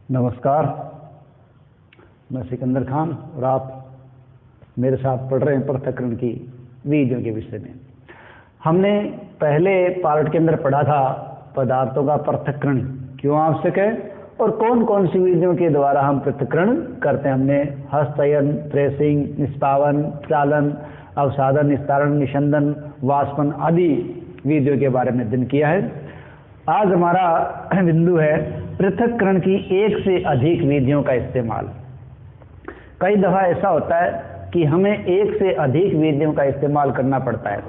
नमस्कार, मैं सिकंदर खान और आप मेरे साथ पढ़ रहे हैं पृथक्करण की विधियों के विषय में। हमने पहले पार्ट के अंदर पढ़ा था पदार्थों का पृथक्करण क्यों आवश्यक है और कौन कौन सी विधियों के द्वारा हम पृथक्करण करते हैं। हमने हस्तचयन, थ्रेसिंग, निष्पावन, चालन, अवसादन, निस्तारण, निषंदन, वाष्पन आदि विधियों के बारे में अध्ययन किया है। आज हमारा बिंदु है पृथक्करण की एक से अधिक विधियों का इस्तेमाल। कई दफ़ा ऐसा होता है कि हमें एक से अधिक विधियों का इस्तेमाल करना पड़ता है।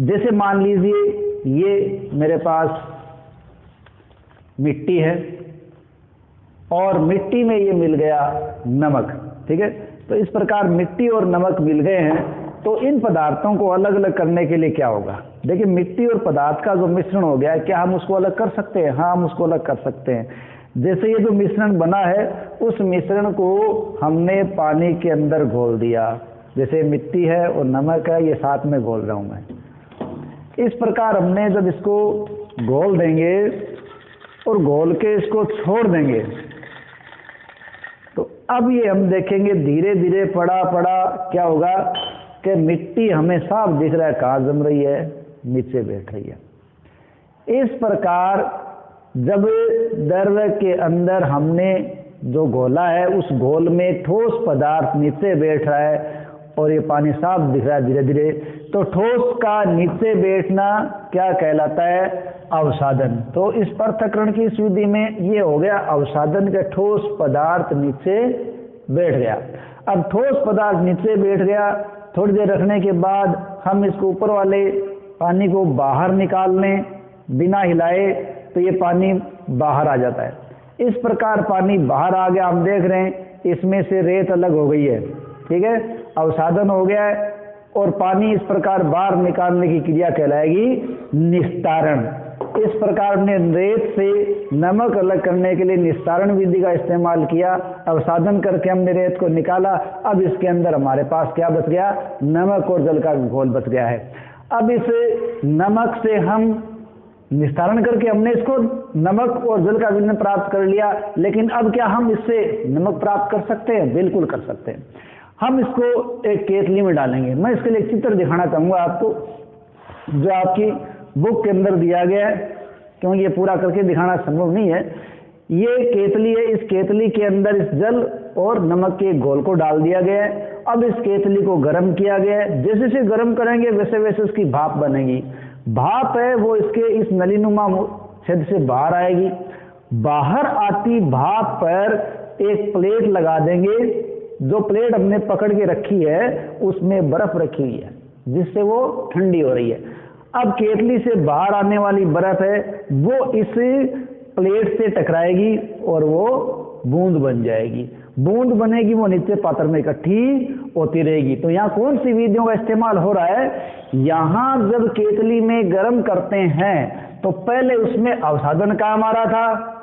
जैसे मान लीजिए ये मेरे पास मिट्टी है और मिट्टी में ये मिल गया नमक, ठीक है। तो इस प्रकार मिट्टी और नमक मिल गए हैं, तो इन पदार्थों को अलग अलग करने के लिए क्या होगा। देखिए, मिट्टी और पदार्थ का जो मिश्रण हो गया है, क्या हम उसको अलग कर सकते हैं? हाँ, हम उसको अलग कर सकते हैं। जैसे ये जो मिश्रण बना है, उस मिश्रण को हमने पानी के अंदर घोल दिया। जैसे मिट्टी है और नमक है, ये साथ में घोल रहा हूँ मैं। इस प्रकार हमने जब इसको घोल देंगे और घोल के इसको छोड़ देंगे, तो अब ये हम देखेंगे धीरे धीरे पड़ा क्या होगा कि मिट्टी हमें साफ दिख रहा है कहाँ जम रही है, नीचे बैठ रही है। इस प्रकार जब द्रव्य के अंदर हमने जो घोला है, उस घोल में ठोस पदार्थ नीचे बैठ रहा है और ये पानी साफ दिख रहा है धीरे धीरे, तो ठोस का नीचे बैठना क्या कहलाता है? अवसादन। तो इस पृथक्करण की इस विधि में ये हो गया अवसादन के ठोस पदार्थ नीचे बैठ गया। अब ठोस पदार्थ नीचे बैठ गया, थोड़ी देर रखने के बाद हम इसको ऊपर वाले पानी को बाहर निकाल लें बिना हिलाए, तो ये पानी बाहर आ जाता है। इस प्रकार पानी बाहर आ गया, हम देख रहे हैं इसमें से रेत अलग हो गई है, ठीक है, अवसादन हो गया है और पानी इस प्रकार बाहर निकालने की क्रिया कहलाएगी निस्तारण। इस प्रकार हमने रेत से नमक अलग करने के लिए निस्तारण विधि का इस्तेमाल किया। अवसादन करके हमने रेत को निकाला। अब इसके अंदर हमारे पास क्या बच गया? नमक और जल का घोल बच गया है। अब इस नमक से हम निस्तारण करके हमने इसको नमक और जल का विलयन प्राप्त कर लिया, लेकिन अब क्या हम इससे नमक प्राप्त कर सकते हैं? बिल्कुल कर सकते हैं। हम इसको एक केतली में डालेंगे। मैं इसके लिए एक चित्र दिखाना चाहूँगा आपको, जो आपकी बुक के अंदर दिया गया है, क्योंकि ये पूरा करके दिखाना संभव नहीं है। ये केतली है, इस केतली के अंदर इस जल और नमक के घोल को डाल दिया गया है। अब इस केतली को गर्म किया गया है। जैसे जैसे गर्म करेंगे वैसे वैसे उसकी भाप बनेगी। भाप है वो इसके इस नलीनुमा छेद से बाहर आएगी। बाहर आती भाप पर एक प्लेट लगा देंगे। जो प्लेट हमने पकड़ के रखी है उसमें बर्फ रखी हुई है, जिससे वो ठंडी हो रही है। अब केतली से बाहर आने वाली बर्फ है वो इस प्लेट से टकराएगी और वो बूंद बन जाएगी। बूंद बनेगी, वो नीचे पात्र में इकट्ठी होती रहेगी। तो यहाँ कौन सी विधियों का इस्तेमाल हो रहा है? यहाँ जब केतली में गर्म करते हैं तो पहले उसमें अवसादन काम आ रहा था।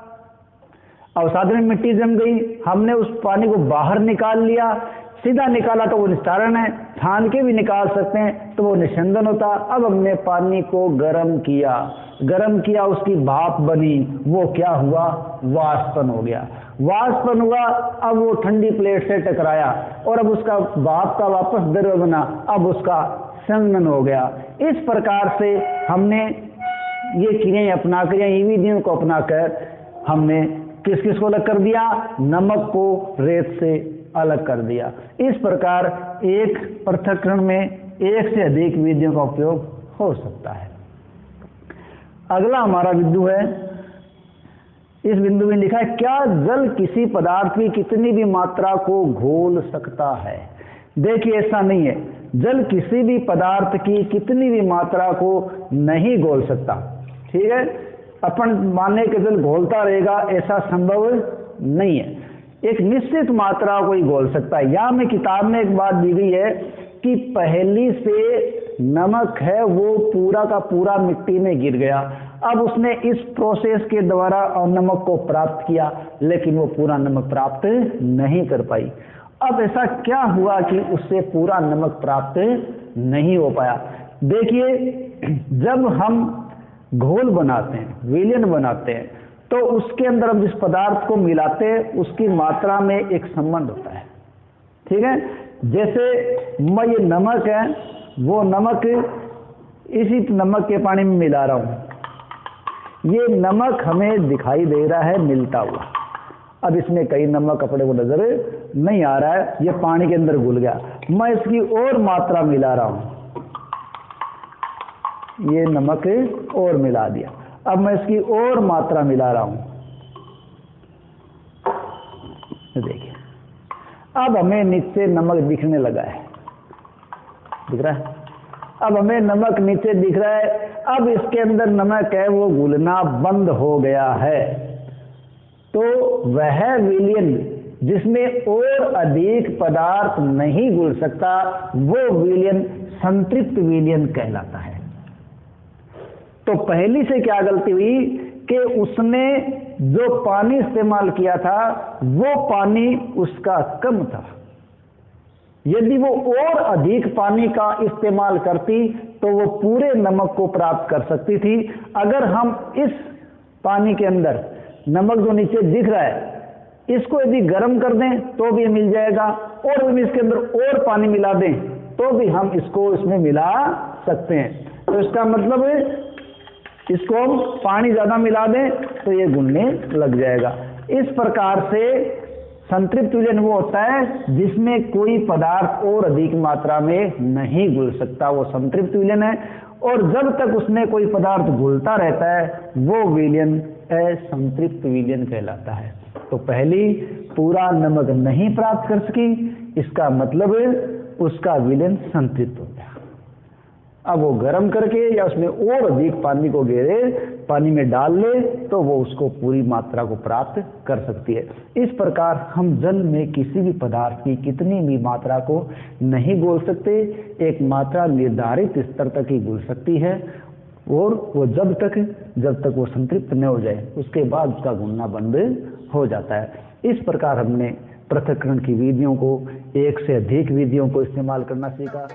अवसादन में मिट्टी जम गई, हमने उस पानी को बाहर निकाल लिया। सीधा निकाला तो वो निस्तारण है, छान के भी निकाल सकते हैं तो वो निषंदन होता। अब हमने पानी को गर्म किया, उसकी भाप बनी, वो क्या हुआ? वाष्पन हो गया। वाष्पन हुआ, अब वो ठंडी प्लेट से टकराया और अब उसका भाप का वापस द्रव्य बना, अब उसका संघनन हो गया। इस प्रकार से हमने ये क्रियाएं अपनाकर, ये विधियों को अपनाकर हमने किस किस को अलग कर दिया? नमक को रेत से अलग कर दिया। इस प्रकार एक पृथक्करण में एक से अधिक विधियों का उपयोग हो सकता है। अगला हमारा बिंदु है, इस बिंदु में लिखा है क्या जल किसी पदार्थ की कितनी भी मात्रा को घोल सकता है? देखिए, ऐसा नहीं है। जल किसी भी पदार्थ की कितनी भी मात्रा को नहीं घोल सकता, ठीक है। अपन माने कि जल घोलता रहेगा, ऐसा संभव नहीं है। एक निश्चित मात्रा को ही घोल सकता है। यहाँ में किताब में एक बात दी गई है कि पहली से नमक है वो पूरा का पूरा मिट्टी में गिर गया। अब उसने इस प्रोसेस के द्वारा और नमक को प्राप्त किया, लेकिन वो पूरा नमक प्राप्त नहीं कर पाई। अब ऐसा क्या हुआ कि उससे पूरा नमक प्राप्त नहीं हो पाया? देखिए, जब हम घोल बनाते हैं, विलयन बनाते हैं, तो उसके अंदर हम जिस पदार्थ को मिलाते हैं उसकी मात्रा में एक संबंध होता है। ठीक है, जैसे ये नमक है, वो नमक इसी नमक के पानी में मिला रहा हूं, ये नमक हमें दिखाई दे रहा है मिलता हुआ। अब इसमें कई नमक अपने को नजर नहीं आ रहा है, ये पानी के अंदर घुल गया। मैं इसकी और मात्रा मिला रहा हूं, ये नमक और मिला दिया। अब मैं इसकी और मात्रा मिला रहा हूं, देखिए अब हमें नीचे नमक दिखने लगा है, दिख रहा है? अब हमें नमक नीचे दिख रहा है। अब इसके अंदर नमक है, वो घुलना बंद हो गया है। तो वह विलयन जिसमें और अधिक पदार्थ नहीं घुल सकता, वो विलयन संतृप्त विलयन कहलाता है। तो पहली से क्या गलती हुई कि उसने जो पानी इस्तेमाल किया था वो पानी उसका कम था। यदि वो और अधिक पानी का इस्तेमाल करती तो वो पूरे नमक को प्राप्त कर सकती थी। अगर हम इस पानी के अंदर नमक जो नीचे दिख रहा है, इसको यदि गर्म कर दें तो भी मिल जाएगा, और हम इसके अंदर और पानी मिला दें तो भी हम इसको इसमें मिला सकते हैं। तो इसका मतलब इसको हम पानी ज्यादा मिला दें तो ये घुलने लग जाएगा। इस प्रकार से संतृप्त विलयन वो होता है जिसमें कोई पदार्थ और अधिक मात्रा में नहीं घुल सकता, वो संतृप्त विलयन है। और जब तक उसमें कोई पदार्थ घुलता रहता है वो विलयन असंतृप्त विलयन कहलाता है। तो पहली पूरा नमक नहीं प्राप्त कर सकी, इसका मतलब उसका विलयन संतृप्त हो गया। अब वो गर्म करके या उसमें और अधिक पानी को घेरे, पानी में डाल ले तो वो उसको पूरी मात्रा को प्राप्त कर सकती है। इस प्रकार हम जल में किसी भी पदार्थ की कितनी भी मात्रा को नहीं घोल सकते, एक मात्रा निर्धारित स्तर तक ही घुल सकती है, और वो जब तक वो संतृप्त न हो जाए उसके बाद उसका घुलना बंद हो जाता है। इस प्रकार हमने पृथक्करण की विधियों को, एक से अधिक विधियों को इस्तेमाल करना सीखा।